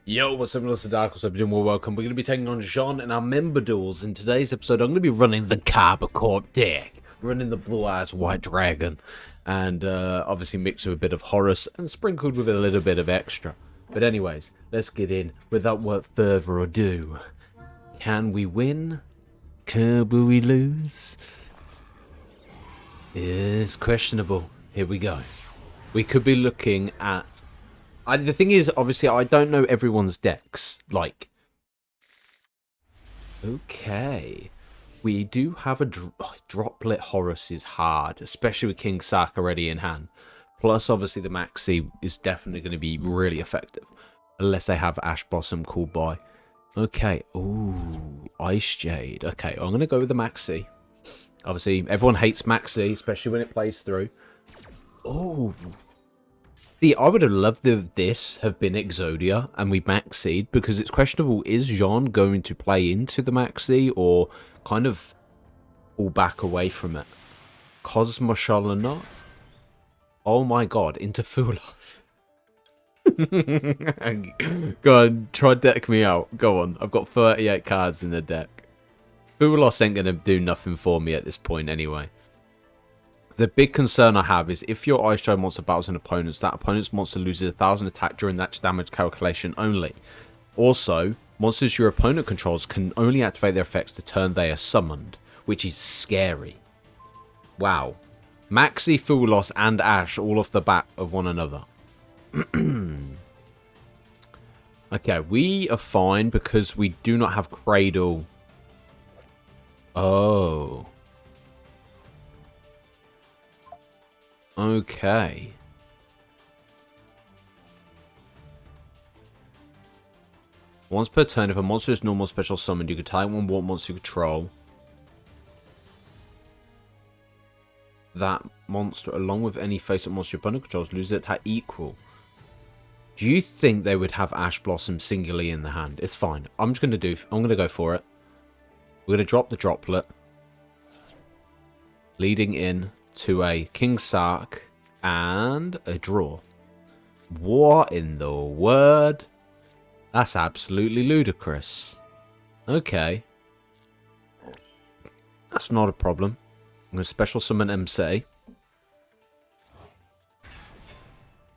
Yo, what's up, Mr. Darkles? Hope you're doing well. Welcome. We're going to be taking on Jean in our member duels. In today's episode, I'm going to be running the Carbicorp deck, running the Blue Eyes White Dragon, and obviously mixed with a bit of Horus and sprinkled with a little bit of extra. But anyways, let's get in without further ado. Can we win? Can we lose? It's questionable. Here we go. We could be looking at... the thing is, obviously, I don't know everyone's decks. Like, okay. We do have a Droplet Horus is hard, especially with King Sark already in hand. Plus, obviously, the Maxi is definitely going to be really effective. Unless they have Ash Blossom called by. Okay. Ooh, Ice Jade. Okay, I'm going to go with the Maxi. Obviously, everyone hates Maxi, especially when it plays through. Oh. See, I would have loved if this have been Exodia and we Maxied, because it's questionable, is Jean going to play into the Maxi or kind of pull back away from it? Cosmoshala not? Oh my god, into Fulos. Go on, try deck me out. Go on, I've got 38 cards in the deck. Fulos ain't going to do nothing for me at this point anyway. The big concern I have is if your Ice Giant monster battles an opponent, that opponent's monster loses 1,000 attack during that damage calculation only. Also, monsters your opponent controls can only activate their effects the turn they are summoned, which is scary. Wow. Maxi, Fulos, and Ash all off the back of one another. Okay, we are fine because we do not have Cradle. Oh. Okay. Once per turn, if a monster is normal special summoned, you can type one what monster you control. That monster, along with any face-up monster your opponent controls, loses attack equal. Do you think they would have Ash Blossom singularly in the hand? It's fine. I'm going to go for it. We're going to drop the Droplet. Leading in to a King Sark and a draw. What in the word? That's absolutely ludicrous. Okay. That's not a problem. I'm going to special summon MC.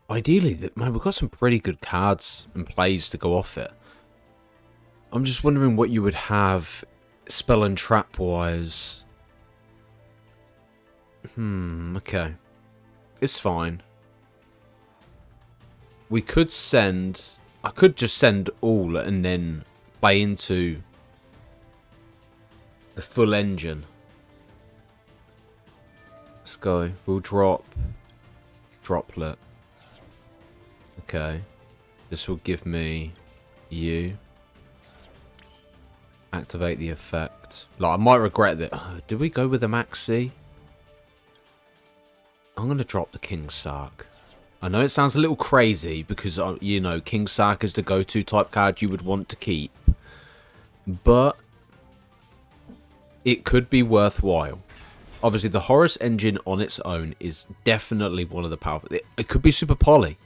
Ideally, man, we've got some pretty good cards and plays to go off it. I'm just wondering what you would have spell and trap wise. Okay. It's fine. We could send... I could just send all and then play into the full engine. Let's go. We'll drop Droplet. Okay. This will give me you. Activate the effect. Like, I might regret that. Did we go with the Maxi? I'm going to drop the King Sark. I know it sounds a little crazy because, you know, King Sark is the go-to type card you would want to keep. But it could be worthwhile. Obviously, the Horus engine on its own is definitely one of the powerful... It could be Super Poly.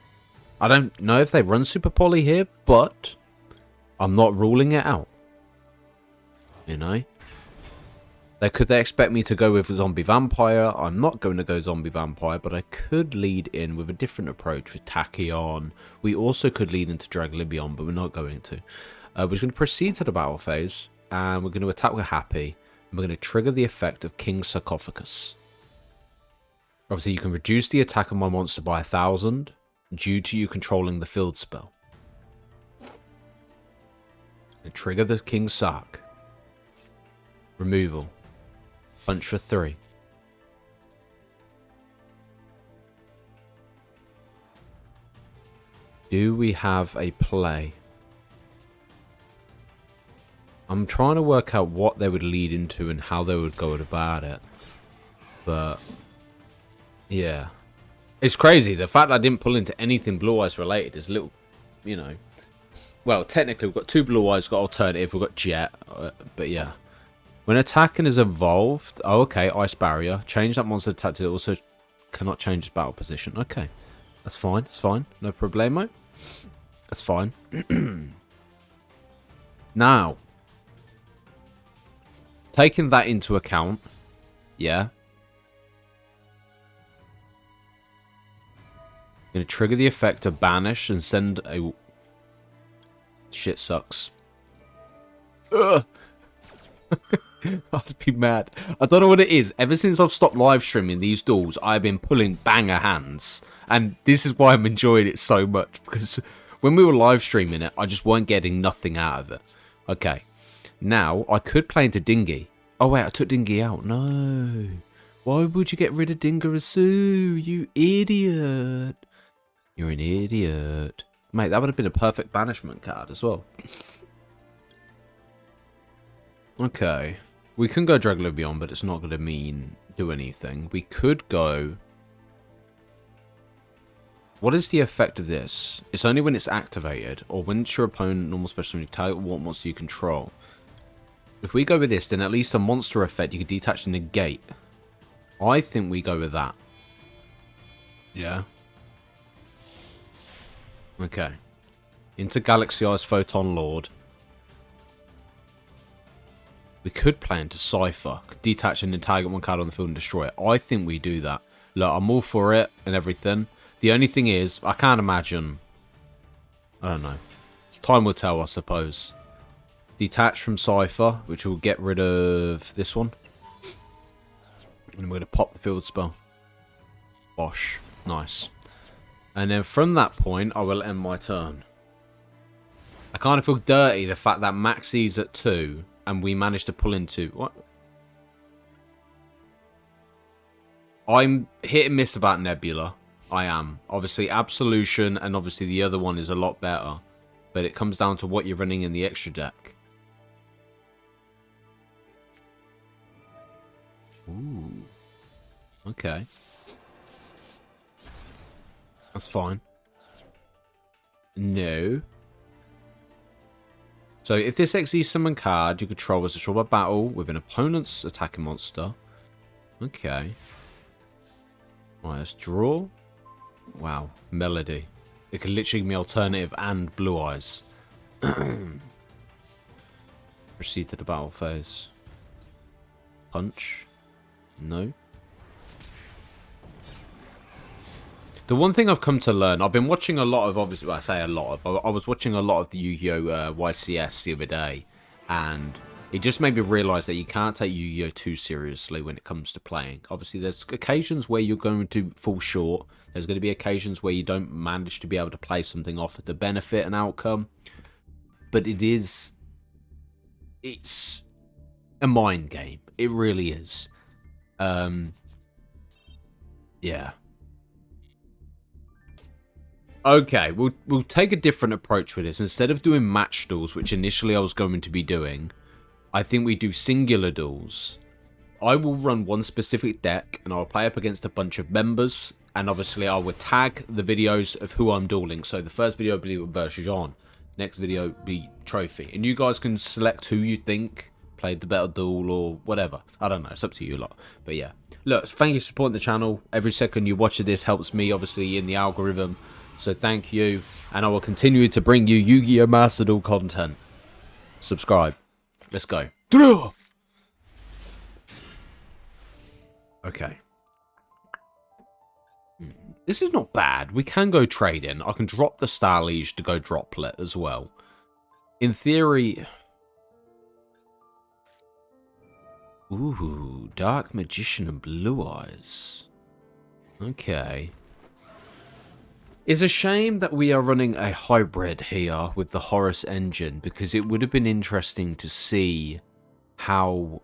I don't know if they run Super Poly here, but I'm not ruling it out. You know? Could they expect me to go with Zombie Vampire? I'm not going to go Zombie Vampire, but I could lead in with a different approach with Tachyon. We also could lead into Draglibion, but we're not going to. We're going to proceed to the battle phase, and we're going to attack with Happy, and we're going to trigger the effect of King Sarcophagus. Obviously, you can reduce the attack of my monster by 1,000 due to you controlling the field spell. And trigger the King Sark. Removal. Punch for 3. Do we have a play? I'm trying to work out what they would lead into and how they would go about it. But, yeah. It's crazy. The fact I didn't pull into anything Blue Eyes related is a little, you know. Well, technically we've got 2 Blue Eyes, got Alternative, we've got Jet. But yeah. When attacking is evolved... Oh, okay. Ice Barrier. Change that monster attack to... Also cannot change its battle position. Okay. That's fine. That's fine. No problemo. That's fine. Now, taking that into account, yeah. Gonna trigger the effect to banish and send a... Shit sucks. Ugh. I'd be mad. I don't know what it is. Ever since I've stopped live streaming these duels, I've been pulling banger hands. And this is why I'm enjoying it so much. Because when we were live streaming it, I just weren't getting nothing out of it. Okay. Now, I could play into Dingy. Oh, wait, I took Dingy out. No. Why would you get rid of Dingarasu? You idiot. You're an idiot. Mate, that would have been a perfect banishment card as well. Okay. We can go Draglo Beyond, but it's not going to do anything. We could go... What is the effect of this? It's only when it's activated, or when it's your opponent, normal special, you target what monster you control. If we go with this, then at least a monster effect you can detach and negate. I think we go with that. Yeah. Okay. Into Galaxy Eyes Photon Lord. We could play into Cypher. Detach and then target one card on the field and destroy it. I think we do that. Look, I'm all for it and everything. The only thing is, I can't imagine... I don't know. Time will tell, I suppose. Detach from Cypher, which will get rid of this one. And we're going to pop the field spell. Bosh. Nice. And then from that point, I will end my turn. I kind of feel dirty, the fact that Maxi's at 2... And we managed to pull into... What? I'm hit and miss about Nebula. I am. Obviously, Absolution and obviously the other one is a lot better. But it comes down to what you're running in the extra deck. Ooh. Okay. That's fine. No. So, if this XE summon card you control was destroyed by battle with an opponent's attacking monster. Okay. Right, let's draw. Wow. Melody. It can literally be alternative and blue eyes. Proceed to the battle phase. Punch. No. The one thing I've come to learn, I've been watching a lot of, obviously, well, I say a lot of, I was watching a lot of the Yu-Gi-Oh! YCS the other day, and it just made me realise that you can't take Yu-Gi-Oh! Too seriously when it comes to playing. Obviously, there's occasions where you're going to fall short, there's going to be occasions where you don't manage to be able to play something off of the benefit and outcome, but it's a mind game. It really is. Yeah. Okay, we'll take a different approach with this. Instead of doing match duels, which initially I was going to be doing, I think we do singular duels. I will run one specific deck, and I'll play up against a bunch of members, and obviously I will tag the videos of who I'm dueling. So the first video will be versus Jean, next video will be Trophy, and you guys can select who you think played the better duel or whatever. I don't know, it's up to you lot. But yeah, look, thank you for supporting the channel. Every second you watch this helps me, obviously, in the algorithm. So thank you, and I will continue to bring you Yu-Gi-Oh! Master Duel content. Subscribe. Let's go. Okay. This is not bad. We can go trading. I can drop the Star Liege to go Droplet as well. In theory... Ooh, Dark Magician and Blue Eyes. Okay. It's a shame that we are running a hybrid here with the Horus engine, because it would have been interesting to see how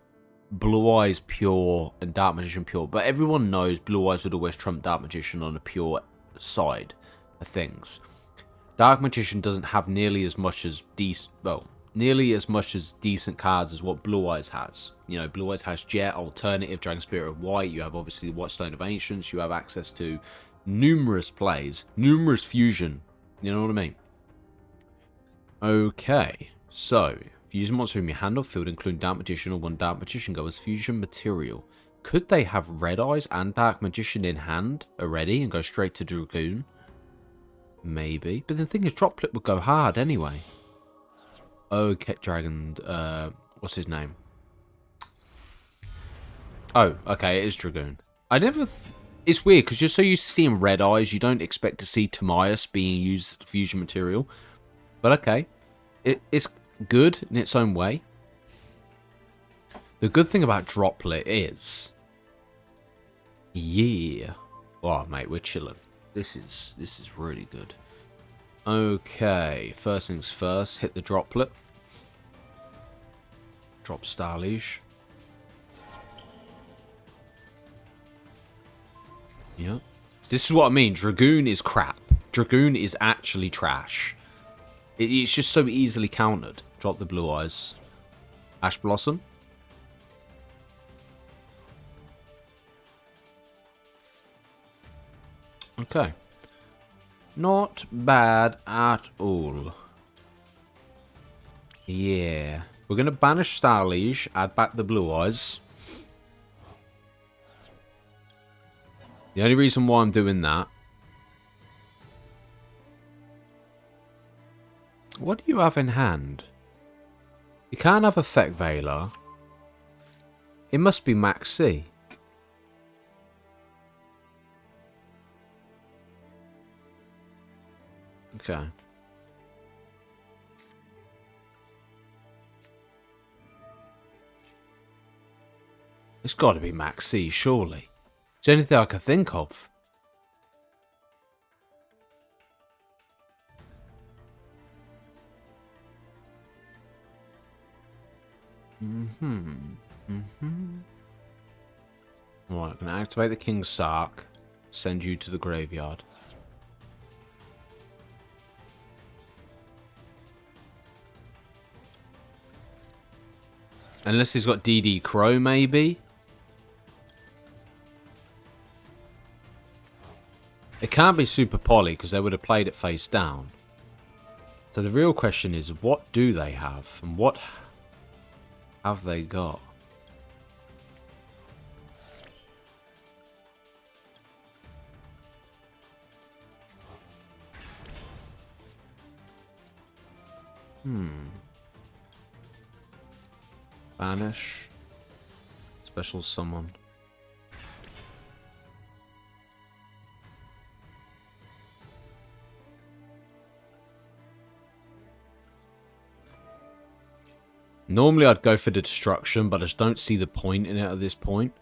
Blue Eyes pure and Dark Magician pure, but everyone knows Blue Eyes would always trump Dark Magician on a pure side of things. Dark Magician doesn't have nearly as much as decent cards as what Blue Eyes has. You know, Blue Eyes has Jet, Alternative, Dragon Spirit of White, you have obviously the Watchstone of Ancients, you have access to numerous plays, numerous fusion, you know what I mean? Okay, so if you use a monster from your hand or field, including Dark Magician or one Dark Magician, go as fusion material. Could they have Red Eyes and Dark Magician in hand already and go straight to Dragoon? Maybe. But the thing is, Droplet would go hard anyway. Okay, Dragon. What's his name? Oh, okay, it is Dragoon. I never... It's weird, because you're so used to seeing Red Eyes, you don't expect to see Timaeus being used as fusion material. But okay. It's good in its own way. The good thing about Droplet is... Yeah. Oh, mate, we're chilling. This is really good. Okay, first things first, hit the Droplet. Drop Starliege. Yep. This is what I mean. Dragoon is crap. Dragoon is actually trash. It's just so easily countered. Drop the Blue Eyes. Ash Blossom. Okay. Not bad at all. Yeah. We're going to banish Starliege, add back the Blue Eyes. The only reason why I'm doing that... What do you have in hand? You can't have Effect Veiler. It must be Max C. Okay. It's got to be Max C, surely. It's the only thing I can think of. Right, I'm going to activate the King's Sark. Send you to the graveyard. Unless he's got DD Crow, maybe? It can't be Super Poly, because they would have played it face down. So the real question is, what do they have? And what have they got? Banish. Special summon. Normally I'd go for the destruction, but I just don't see the point in it at this point.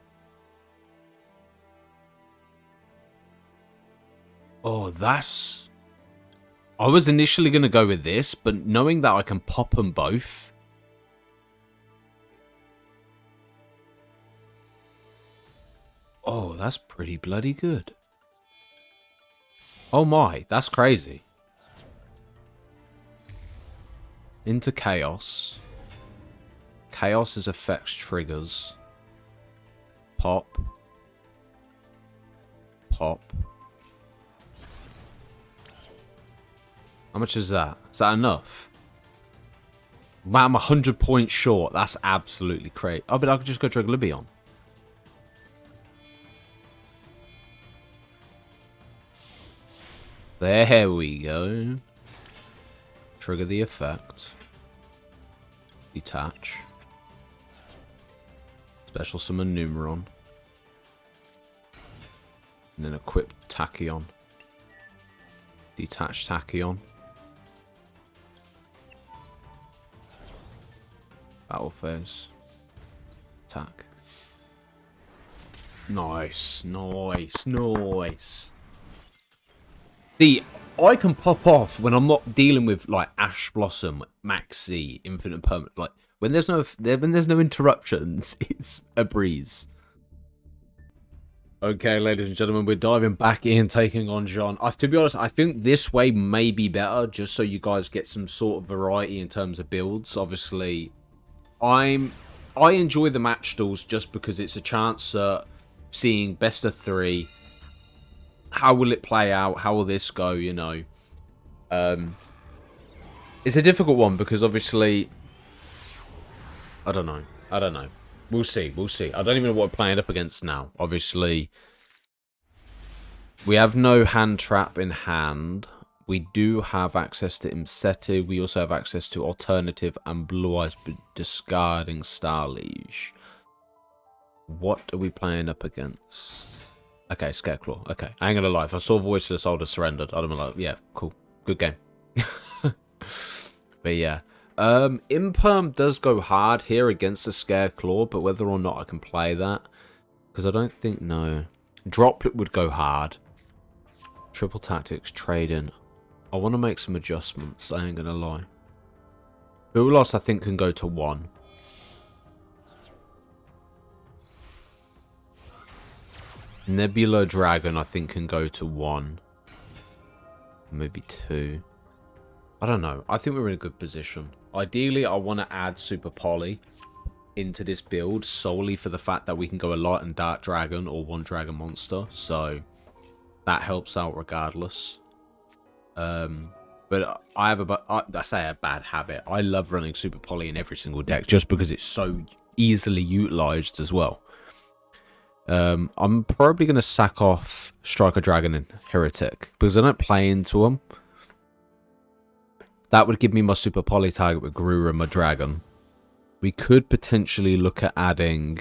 Oh, that's... I was initially going to go with this, but knowing that I can pop them both... Oh, that's pretty bloody good. Oh my, that's crazy. Into Chaos. Chaos's effects triggers. Pop. Pop. How much is that? Is that enough? Man, I'm 100 points short. That's absolutely crazy. Oh, but I could just go trigger Libyan. There we go. Trigger the effect. Detach. Special summon Numeron. And then equip Tachyon. Detach Tachyon. Battle phase. Attack. Nice, nice, nice. See, I can pop off when I'm not dealing with like Ash Blossom, Maxi, Infinite Permanent. Like when there's no interruptions, it's a breeze. Okay, ladies and gentlemen, we're diving back in, taking on Jean. To be honest, I think this way may be better, just so you guys get some sort of variety in terms of builds. Obviously, I enjoy the match stalls just because it's a chance at seeing best of 3. How will it play out? How will this go, you know? It's a difficult one because obviously... I don't know. We'll see. I don't even know what we're playing up against now. Obviously, we have no hand trap in hand. we do have access to Imseti. We also have access to Alternative and Blue Eyes, but discarding Starliege. What are we playing up against? Okay, Scareclaw. Okay, I ain't gonna lie. If I saw Voiceless, I would have surrendered. I'd have been like, yeah, cool. Good game. But yeah. Imperm does go hard here against the Scareclaw, but whether or not I can play that, because I don't think, no. Droplet would go hard. Triple Tactics, trading. I want to make some adjustments, I ain't gonna lie. Duel Loss, I think, can go to 1. Nebula Dragon, I think, can go to 1. Maybe 2. I don't know. I think we're in a good position. Ideally, I want to add Super Poly into this build solely for the fact that we can go a Light and Dark Dragon or 1 Dragon Monster. So that helps out regardless. But I have I say a bad habit. I love running Super Poly in every single deck just because it's so easily utilized as well. I'm probably going to sack off Striker Dragon and Heretic because I don't play into them. That would give me my Super Poly target with Guru and my Dragon. We could potentially look at adding...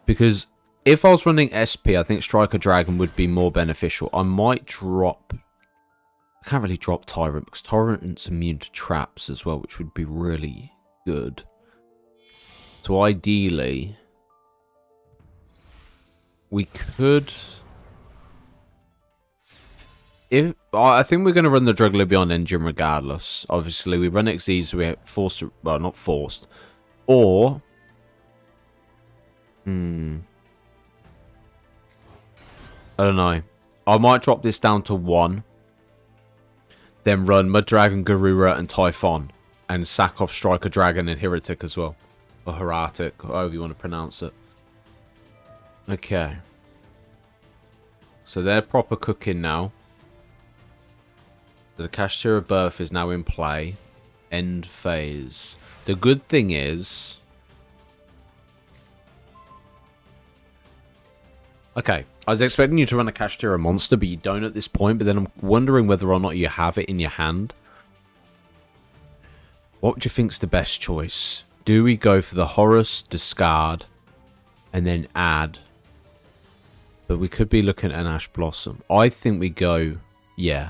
Because if I was running SP, I think Striker Dragon would be more beneficial. I might drop... I can't really drop Tyrant because Tyrant's immune to traps as well, which would be really good. So ideally, we could... I think we're going to run the Druglebion engine regardless. Obviously, we run XZ, so we're forced to... Well, not forced. Or... I don't know. I might drop this down to 1. Then run Mud Dragon, Garura, and Typhon. And sack off Striker Dragon and Heretic as well. Or Heratic, however you want to pronounce it. Okay. So they're proper cooking now. The Kashtira Birth is now in play. End phase. The good thing is... Okay, I was expecting you to run a Kashtira monster, but you don't at this point. But then I'm wondering whether or not you have it in your hand. What do you think's the best choice? Do we go for the Horus, discard, and then add? But we could be looking at an Ash Blossom. I think we go... Yeah.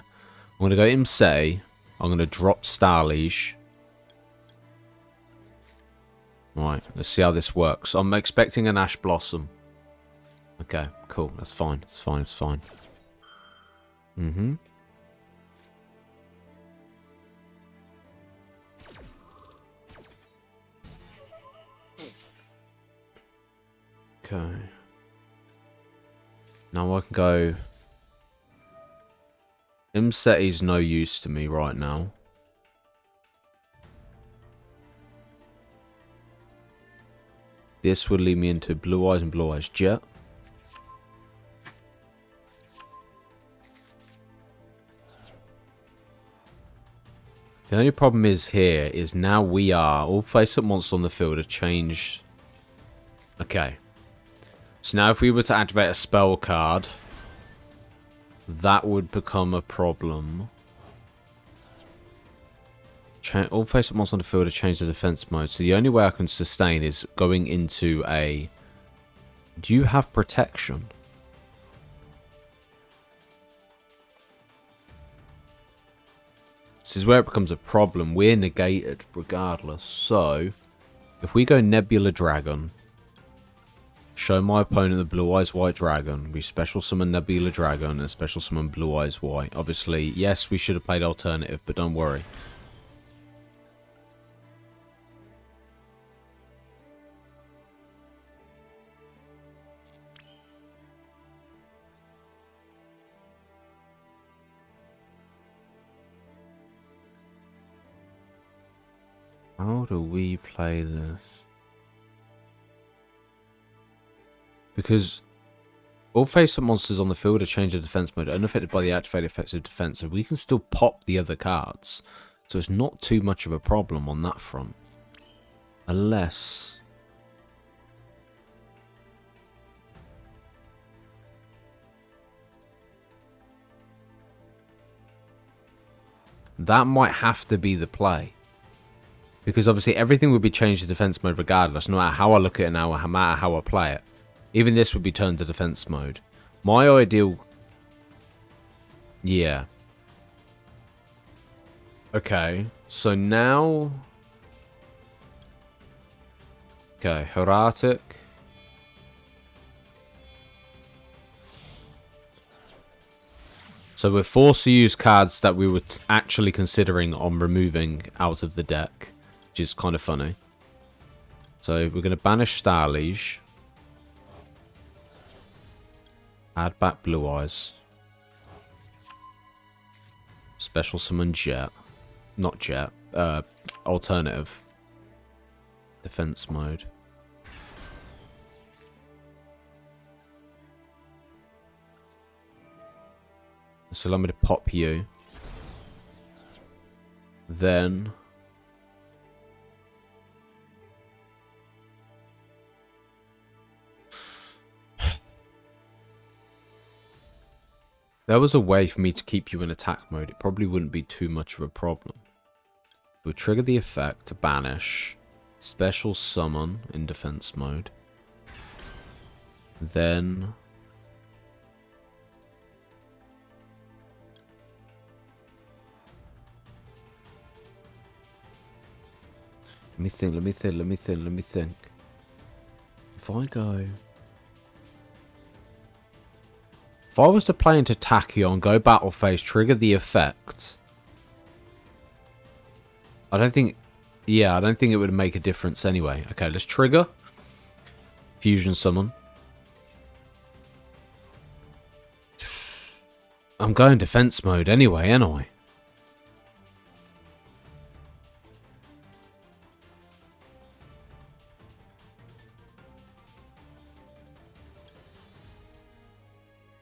I'm going to go Imsei. I'm going to drop Starliege. Right, let's see how this works. I'm expecting an Ash Blossom. Okay, cool. That's fine. It's fine. It's fine. Okay. Now I can go... Imseti's no use to me right now. This would lead me into Blue Eyes and Blue Eyes Jet. The only problem is here is now we are all face-up monsters on the field have changed. Okay. So now if we were to activate a spell card, that would become a problem. All face-up monsters on the field have changed the defense mode. So the only way I can sustain is going into a... Do you have protection? This is where it becomes a problem. We're negated regardless. So, if we go Nebula Dragon, show my opponent the Blue Eyes White Dragon, we special summon Nebula Dragon and special summon Blue Eyes White. Obviously, yes, we should have played alternative, but don't worry. How do we play this? Because all face-up monsters on the field are changed to defense mode, unaffected by the activated effects of defense, so we can still pop the other cards. So it's not too much of a problem on that front. Unless... that might have to be the play. Because obviously everything would be changed to defense mode regardless, no matter how I look at it now, no matter how I play it. Even this would be turned to defense mode. My ideal... Yeah. Okay, so now... Okay, Heretic. So we're forced to use cards that we were actually considering on removing out of the deck, which is kind of funny. So we're going to banish Star Liege. Add back Blue Eyes. Special summon Jet. Not Jet. Alternative. Defense mode. So allow me to pop you. Then... there was a way for me to keep you in attack mode. It probably wouldn't be too much of a problem. We'll trigger the effect to banish. Special summon in defense mode. Then... let me think. If I go... if I was to play into Tachyon, go battle phase, trigger the effect... I don't think... yeah, I don't think it would make a difference anyway. Okay, let's trigger. Fusion summon. I'm going defense mode anyway, ain't I?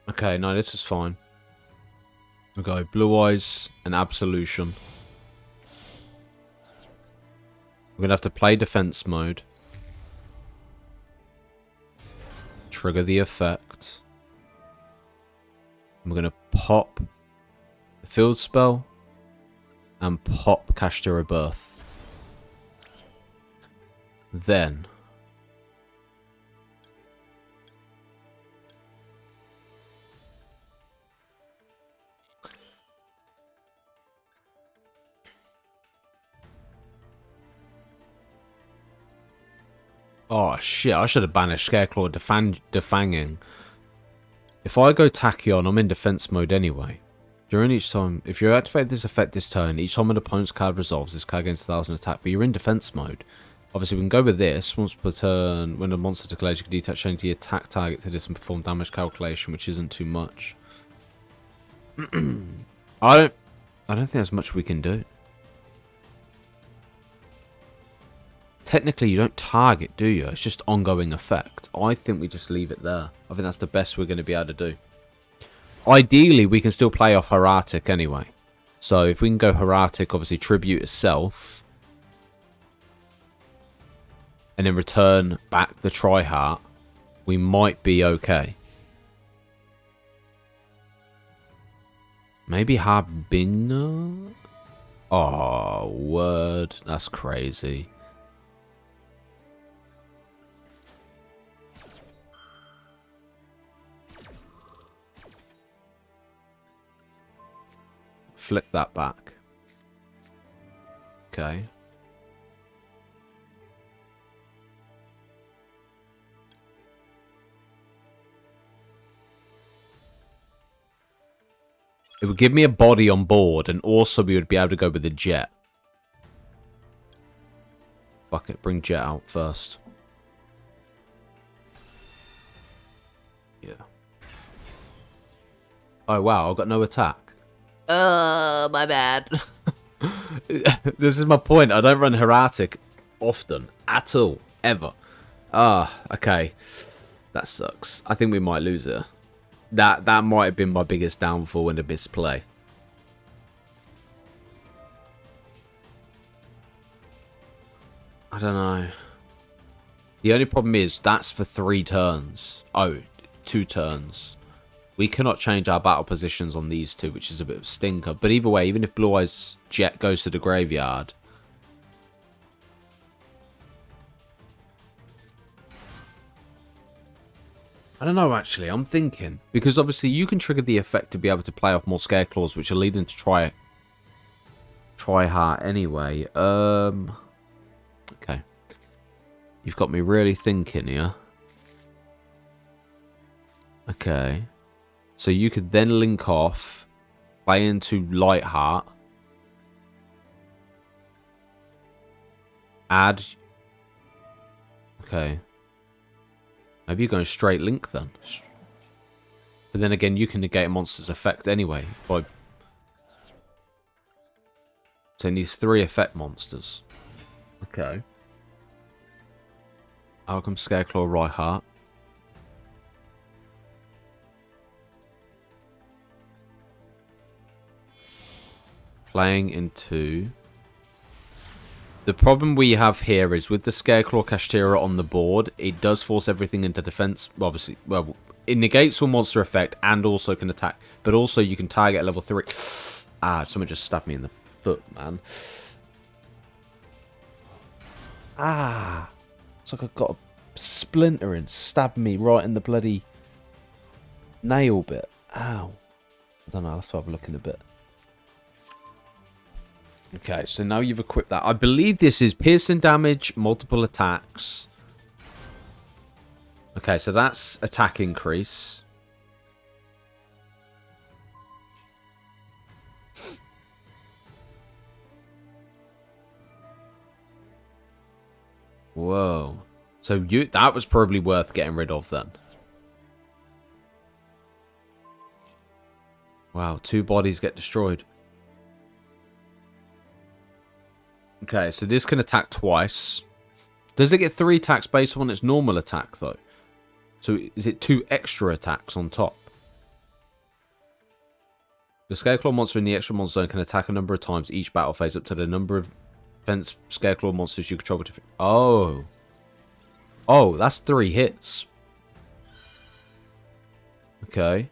Okay, no, this is fine. We go Blue Eyes and Absolution. We're going to have to play defense mode. Trigger the effect. We're going to pop the field spell and pop Cash to Rebirth. Then... oh shit, I should have banished Scareclaw defanging. If I go Tachyon, I'm in defense mode anyway. During each time, if you activate this effect this turn, each time an opponent's card resolves, this card gains 1,000 attack, but you're in defense mode. Obviously, we can go with this. Once per turn, when a monster declares, you can detach any attack target to this and perform damage calculation, which isn't too much. I don't think there's much we can do. Technically, you don't target, do you? It's just ongoing effect. I think we just leave it there. I think that's the best we're going to be able to do. Ideally, we can still play off Heretic anyway. So if we can go Heretic, obviously tribute itself. And then return back the Tri-Heart. We might be okay. Maybe Harbiner? Oh, word. That's crazy. Flick that back. Okay. It would give me a body on board, and also we would be able to go with the Jet. Fuck it, bring Jet out first. Yeah. Oh wow, I've got no attack. My bad. This is my point. I don't run Heretic often. At all. Ever. Okay. That sucks. I think we might lose it. That might have been my biggest downfall in the misplay. I don't know. The only problem is that's for 3 turns. Oh, 2 turns. We cannot change our battle positions on these two, which is a bit of a stinker. But either way, even if Blue Eyes Jet goes to the graveyard... I don't know, actually. I'm thinking. Because obviously you can trigger the effect to be able to play off more Scareclaws, which are leading to try hard anyway. Okay. You've got me really thinking here. Okay. So you could then link off, play into Lightheart, add... Okay. Maybe you're going straight link then. But then again, you can negate a monster's effect anyway. So it needs 3 effect monsters. Okay. Alchemy Scareclaw, Rhyhart. Playing into... The problem we have here is with the Scareclaw Kashtira on the board, it does force everything into defense. Obviously, well, it negates all monster effect and also can attack. But also you can target at level 3. Ah, someone just stabbed me in the foot, man. Ah. It's like I've got a splinter and stabbed me right in the bloody nail bit. Ow. I don't know, I'll have to have a look in a bit. Okay, so now you've equipped that. I believe this is piercing damage, multiple attacks. Okay, so that's attack increase. Whoa. So that was probably worth getting rid of then. Wow, 2 bodies get destroyed. Okay, so this can attack twice. Does it get 3 attacks based on its normal attack, though? So is it 2 extra attacks on top? The Scareclaw monster in the extra monster zone can attack a number of times each battle phase up to the number of defense Scareclaw monsters you control. Oh. Oh, that's 3 hits. Okay.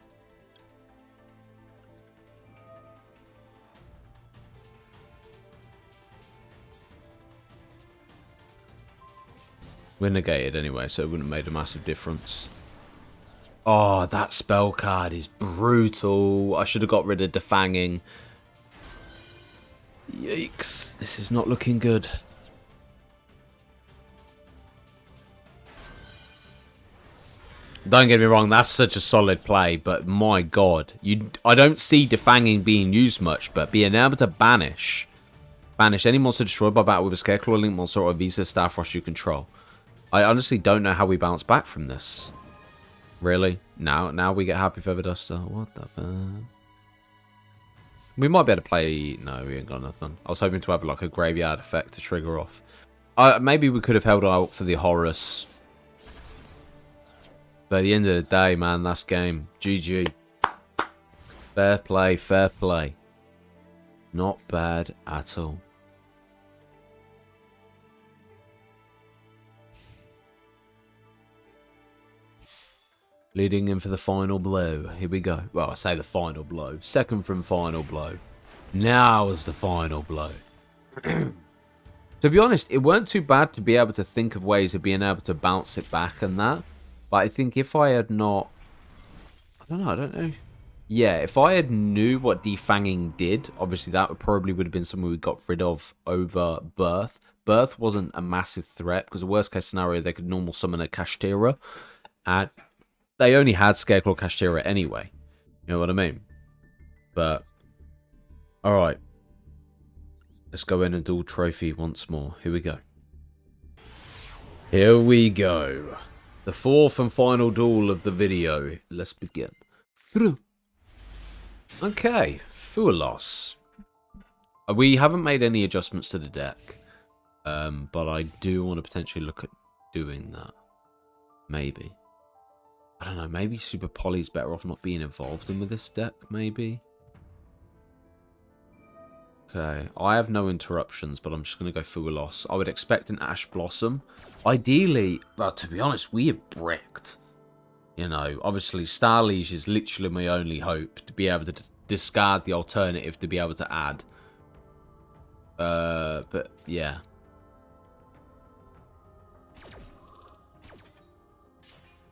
We're negated anyway, so it wouldn't have made a massive difference. Oh, that spell card is brutal. I should have got rid of Defanging. Yikes. This is not looking good. Don't get me wrong, that's such a solid play, but my god. I don't see Defanging being used much, but being able to banish any monster destroyed by battle with a Scareclaw Link monster or a Visa Staff Rush you control. I honestly don't know how we bounce back from this. Really? Now we get Happy Feather Duster. What the fuck? We might be able to play... No, we ain't got nothing. I was hoping to have like a graveyard effect to trigger off. Maybe we could have held out for the Horus. But at the end of the day, man, that's game. GG. Fair play, fair play. Not bad at all. Leading in for the final blow. Here we go. Well, I say the final blow. Second from final blow. Now is the final blow. To be honest, it weren't too bad to be able to think of ways of being able to bounce it back and that. But I think if I had not... I don't know. Yeah, if I had knew what Defanging did, obviously that would have been something we got rid of over Birth. Birth wasn't a massive threat, because the worst case scenario, they could normal summon a Kashtira. And they only had Scareclaw Kashtira anyway. You know what I mean? But, alright. Let's go in and duel trophy once more. Here we go. Here we go. The 4th and final duel of the video. Let's begin. Okay, Fualos. We haven't made any adjustments to the deck. But I do want to potentially look at doing that. Maybe. I don't know, maybe Super Poly's better off not being involved in with this deck, maybe? Okay, I have no interruptions, but I'm just going to go Fualos. I would expect an Ash Blossom. Ideally, well, to be honest, we have bricked. You know, obviously Star Liege is literally my only hope to be able to discard the alternative to be able to add. But yeah.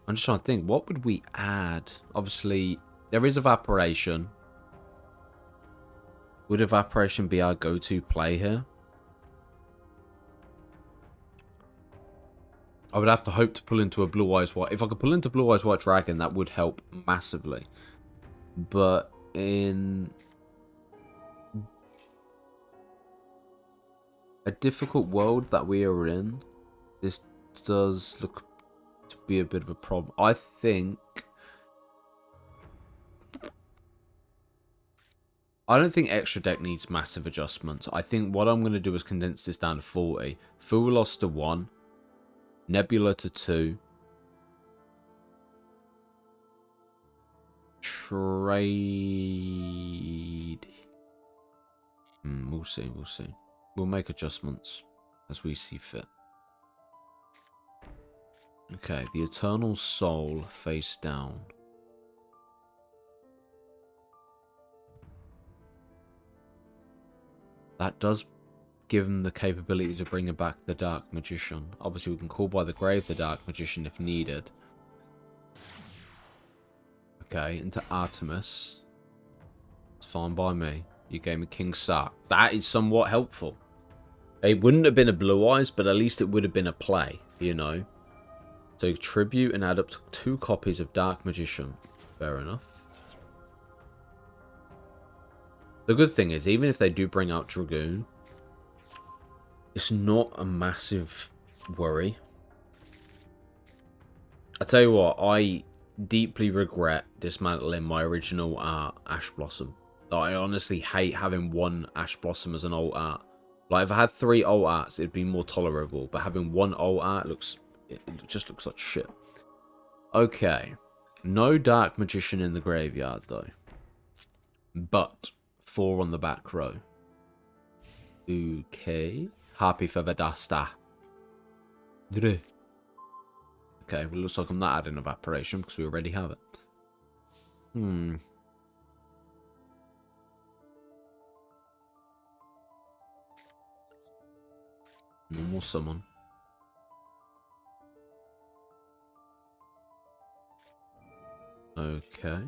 I'm just trying to think, what would we add? Obviously, there is Evaporation. Would Evaporation be our go-to play here? I would have to hope to pull into a Blue Eyes White. If I could pull into Blue Eyes White Dragon, that would help massively. But in a difficult world that we are in, this does look to be a bit of a problem. I don't think Extra Deck needs massive adjustments. I think what I'm going to do is condense this down to 40. Fuelos to 1. Nebula to 2. Trade. We'll see, we'll see. We'll make adjustments as we see fit. Okay, the Eternal Soul face down. That does give him the capability to bring back the Dark Magician. Obviously, we can call by the grave the Dark Magician if needed. Okay, into Artemis. It's fine by me. You gave me King Sark. That is somewhat helpful. It wouldn't have been a Blue Eyes, but at least it would have been a play, you know. So tribute and add up to 2 copies of Dark Magician. Fair enough. The good thing is, even if they do bring out Dragoon, it's not a massive worry. I tell you what, I deeply regret dismantling my original art, Ash Blossom. I honestly hate having one Ash Blossom as an alt art. Like, if I had 3 alt arts, it'd be more tolerable. But having one alt art it just looks like shit. Okay. No Dark Magician in the graveyard, though. But 4 on the back row. Okay. Happy for Vedasta. Okay, well, it looks like I'm not adding Evaporation because we already have it. Normal summon. Okay.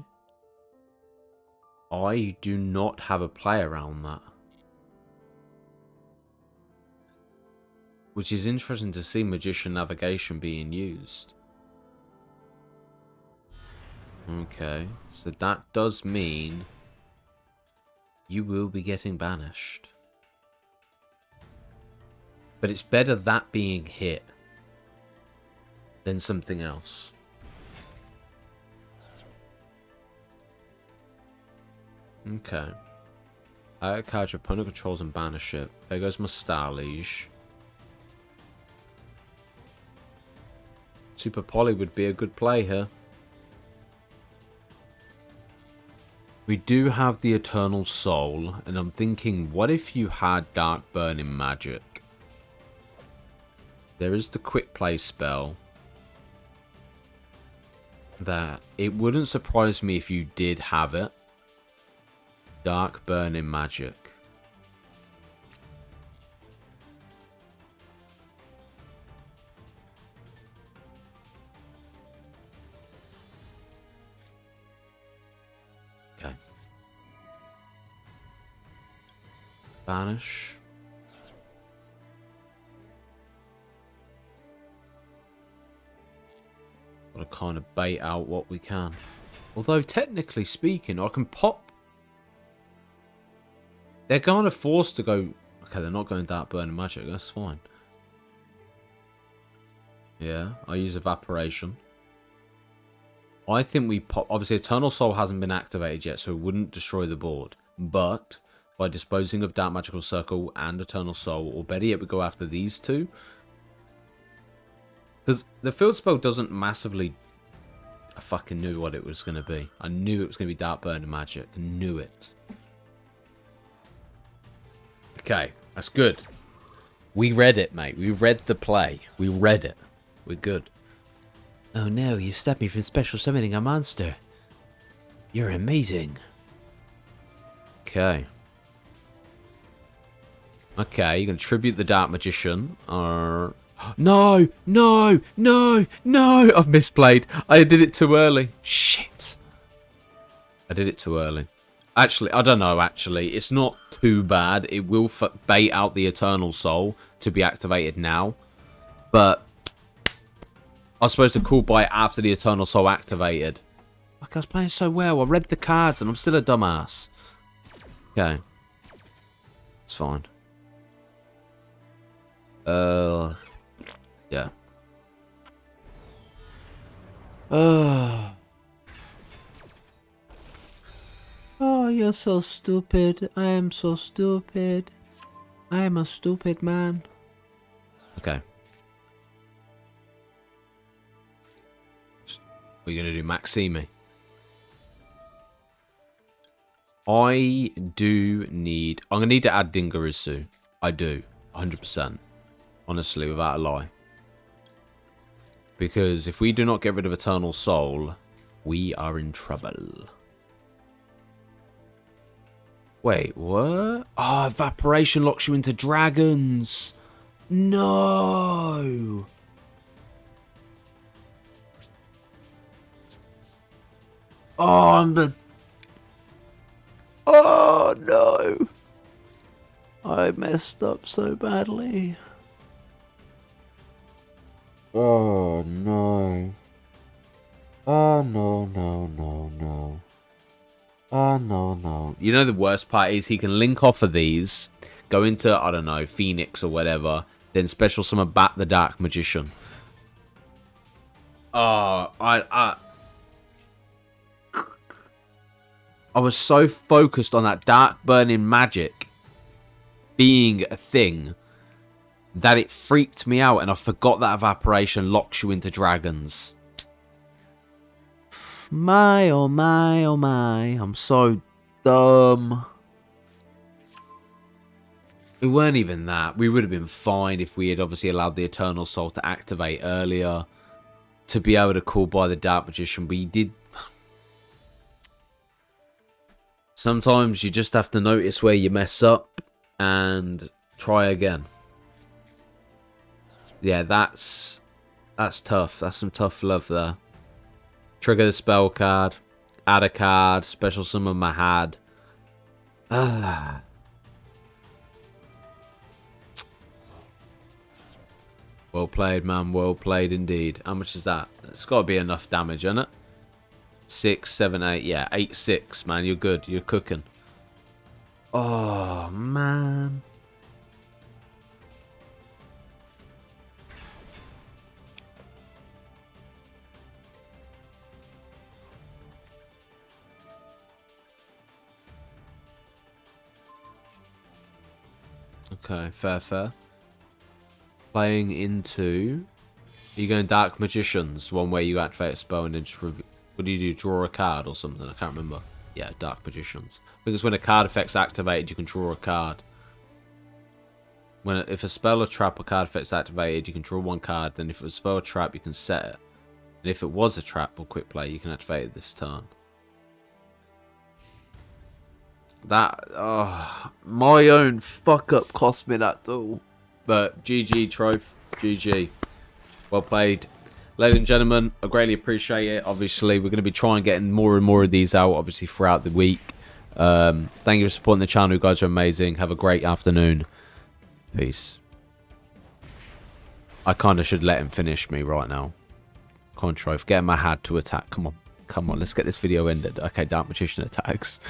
I do not have a play around that. Which is interesting to see Magician Navigation being used. Okay, so that does mean you will be getting banished. But it's better that being hit than something else. Okay. I catch opponent controls and banish it. There goes my Star Liege. Super Poly would be a good play here. We do have the Eternal Soul, and I'm thinking, what if you had Dark Burning Magic? There is the quick play spell. That it wouldn't surprise me if you did have it. Dark Burning Magic. Okay. Banish. Gotta kind of bait out what we can. Although, technically speaking, I can pop. They're kind of forced to go. Okay, they're not going Dark Burning Magic. That's fine. Yeah, I use Evaporation. I think we pop. Obviously, Eternal Soul hasn't been activated yet, so it wouldn't destroy the board. But by disposing of Dark Magical Circle and Eternal Soul, or better yet, we go after these 2. Because the field spell doesn't massively. I fucking knew what it was going to be. I knew it was going to be Dark Burning Magic. I knew it. Okay, that's good. We read it, mate. We read the play. We read it. We're good. Oh no, you stopped me from special summoning a monster. You're amazing. Okay. Okay, you can tribute the Dark Magician. No! No! No! No! I've misplayed. I did it too early. Shit. I did it too early. Actually, I don't know, actually. It's not too bad. It will bait out the Eternal Soul to be activated now. But I was supposed to call by after the Eternal Soul activated. Like, I was playing so well. I read the cards and I'm still a dumbass. Okay. It's fine. Yeah. Oh, you're so stupid. I am so stupid. I am a stupid man. Okay. What are you going to do, Maxime? I do need... I'm going to need to add Dingarisu. I do. 100%. Honestly, without a lie. Because if we do not get rid of Eternal Soul, we are in trouble. Wait, what? Oh, Evaporation locks you into dragons. No. Oh, I'm the... Oh, no. I messed up so badly. Oh, no. Oh, no. Oh, no. You know the worst part is he can link off of these, go into, I don't know, Phoenix or whatever, then special summon back the Dark Magician. Oh, I was so focused on that Dark Burning Magic being a thing that it freaked me out and I forgot that Evaporation locks you into dragons. My, oh my, oh my. I'm so dumb. It weren't even that. We would have been fine if we had obviously allowed the Eternal Soul to activate earlier. To be able to call by the Dark Magician. We did... Sometimes you just have to notice where you mess up and try again. Yeah, that's tough. That's some tough love there. Trigger the spell card. Add a card. Special summon Mahad. Ah. Well played, man. Well played indeed. How much is that? It's got to be enough damage, isn't it? 6, 7, 8. Yeah, 8, 6, man. You're good. You're cooking. Oh, man. Okay, fair. Playing into... Are you going Dark Magicians? One where you activate a spell and then just... What do you do? Draw a card or something? I can't remember. Yeah, Dark Magicians. Because when a card effect's activated, you can draw a card. If a spell or trap or card effect's activated, you can draw one card. Then if it was a spell or trap, you can set it. And if it was a trap or quick play, you can activate it this turn. That, my own fuck up cost me that duel. But GG, Troph. GG. Well played. Ladies and gentlemen, I greatly appreciate it. Obviously, we're going to be trying getting more and more of these out, obviously, throughout the week. Thank you for supporting the channel. You guys are amazing. Have a great afternoon. Peace. I kind of should let him finish me right now. Come on, Troph. Get my hat to attack. Come on. Let's get this video ended. Okay, Dark Magician attacks.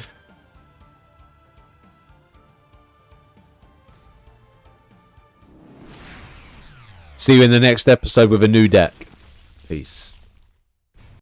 See you in the next episode with a new deck. Peace.